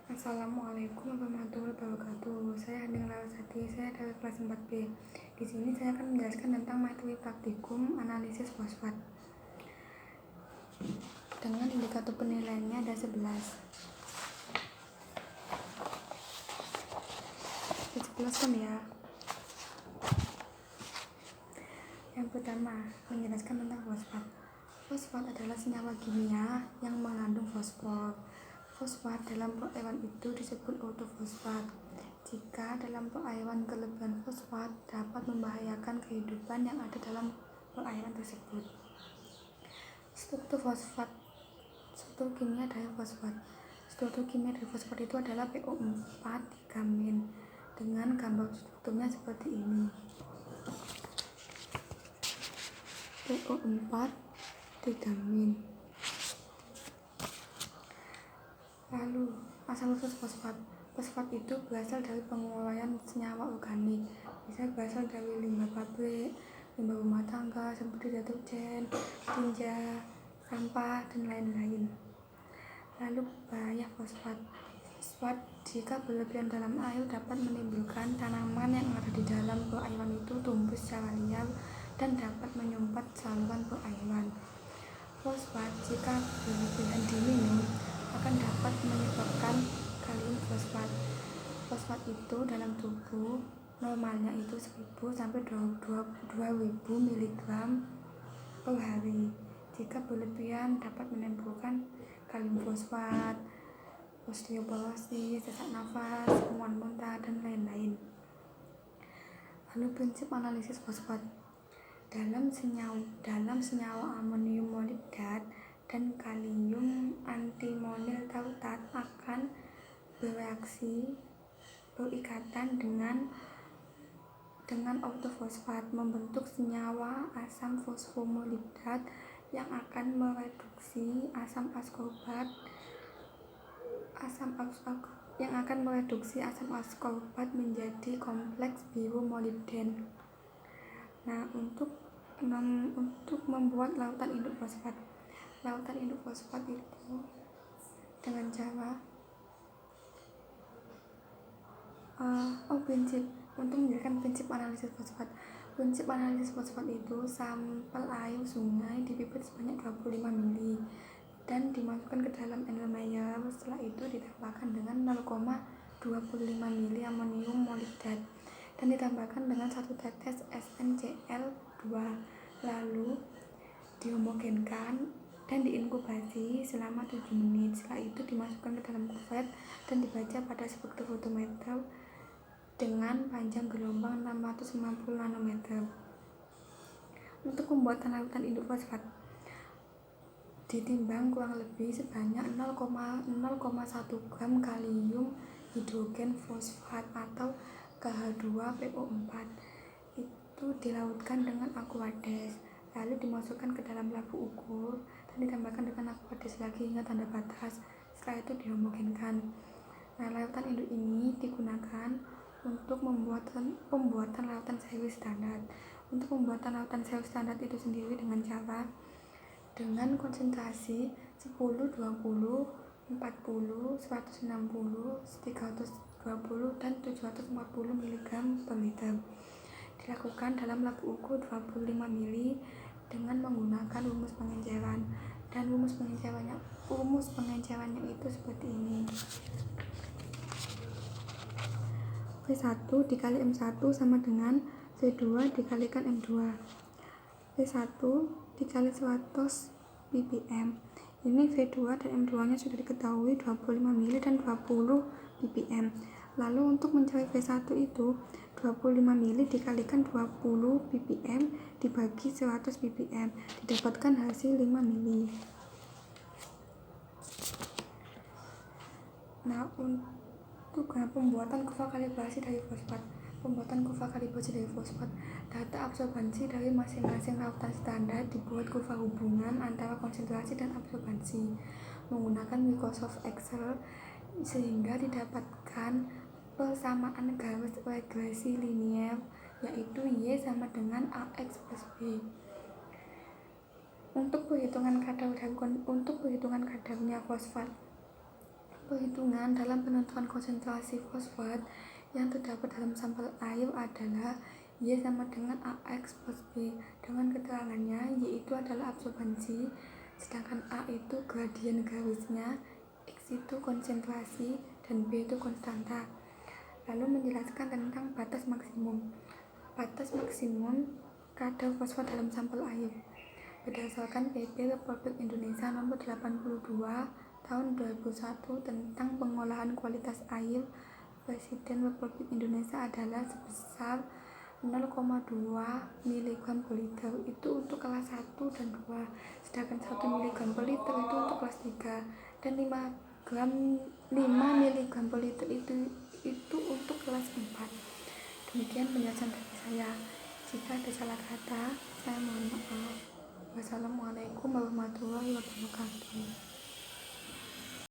Assalamualaikum warahmatullahi wabarakatuh. Saya Hening Larasati, saya dari kelas 4B. Di sini saya akan menjelaskan tentang materi praktikum analisis fosfat. Dengan indikator penilaiannya ada 11. Dijelaskan ya. Yang pertama, menjelaskan tentang fosfat. Fosfat adalah senyawa kimia yang mengandung fosfor. Fosfat dalam perairan itu disebut ortofosfat. Jika dalam perairan kelebihan fosfat dapat membahayakan kehidupan yang ada dalam perairan tersebut. Struktur fosfat, struktur kimia dari fosfat. Struktur kimia dari fosfat itu adalah PO4 digamin. Dengan gambar strukturnya seperti ini. PO4 digamin. Lalu, asal-usul fosfat. Fosfat itu berasal dari penguraian senyawa organik. Bisa berasal dari limbah pabrik, limbah rumah tangga seperti deterjen, tinja, sampah, dan lain-lain. Lalu, bahaya fosfat. Fosfat jika berlebihan dalam air dapat menimbulkan tanaman yang ada di dalam perairan itu tumbuh secara liar dan dapat menyumpat saluran perairan. Fosfat jika berlebihan diminum akan dapat menyebabkan kalium fosfat. Fosfat itu dalam tubuh normalnya itu 1000 sampai 2000 mg per hari. Jika berlebihan dapat menimbulkan kalium fosfat, osteoporosis, sesak nafas, mual muntah, dan lain-lain. Lalu prinsip analisis fosfat. Dalam senyawa amonium molibdat dan kalium antimonil tautat akan bereaksi berikatan dengan ortofosfat membentuk senyawa asam fosfomolibdat yang akan mereduksi asam askorbat menjadi kompleks biru-molibden. Nah, untuk membuat lautan induk fosfat. Lautan induk fosfat itu dengan cara untuk menjelaskan prinsip analisis fosfat. Prinsip analisis fosfat itu sampel air sungai dipipet sebanyak 25 ml dan dimasukkan ke dalam Erlenmeyer. Setelah itu ditambahkan dengan 0,25 ml amonium molibdat dan ditambahkan dengan 1 tetes SnCl2, lalu dihomogenkan dan diinkubasi selama 7 menit. Setelah itu dimasukkan ke dalam kuvet dan dibaca pada spektrofotometer dengan panjang gelombang 650 nanometer. Untuk pembuatan lautan induk fosfat ditimbang kurang lebih sebanyak 0,1 gram kalium hidrogen fosfat atau KH2PO4. Itu dilautkan dengan Aquades, lalu dimasukkan ke dalam labu ukur dan ditambahkan dengan Aquades lagi hingga tanda batas. Setelah itu dihomogenkan. Nah, lautan induk ini digunakan untuk pembuatan lautan sewi standar. Untuk pembuatan lautan sewi standar itu sendiri dengan cara dengan konsentrasi 10, 20, 40, 160, 320, dan 740 mg per liter. Dilakukan dalam labu ukur 25 ml dengan menggunakan rumus pengenceran. Dan rumus pengencerannya itu seperti ini. V1 dikali M1 sama dengan V2 dikalikan M2. V1 dikali 100 ppm. Ini V2 dan M2 nya sudah diketahui 25 ml dan 20 ppm. Lalu untuk mencari V1 itu 25 ml dikalikan 20 ppm dibagi 100 ppm, didapatkan hasil 5 ml. Nah, untuk pembuatan kurva kalibrasi dari fosfat. Data absorbansi dari masing-masing lautan standar dibuat kurva hubungan antara konsentrasi dan absorbansi menggunakan Microsoft Excel sehingga didapatkan persamaan garis regresi linier, yaitu Y sama dengan AX plus B. Untuk perhitungan kadarnya fosfat Perhitungan dalam penentuan konsentrasi fosfat yang terdapat dalam sampel air adalah Y sama dengan AX plus B dengan keterangannya Y itu adalah absorbansi, sedangkan A itu gradien garisnya, X itu konsentrasi, dan B itu konstanta. Lalu menjelaskan tentang batas maksimum. Batas maksimum kadar fosfat dalam sampel air berdasarkan PP Republik Indonesia nomor 82 tahun 2001 tentang pengolahan kualitas air Presiden Republik Indonesia adalah sebesar 0,2 mg per liter itu untuk kelas 1 dan 2, sedangkan 1 mg per liter itu untuk kelas 3, dan 5 mg per liter itu untuk kelas 4. Demikian penjelasan dari saya. Jika ada salah kata, saya mohon maaf. Wassalamualaikum warahmatullahi wabarakatuh.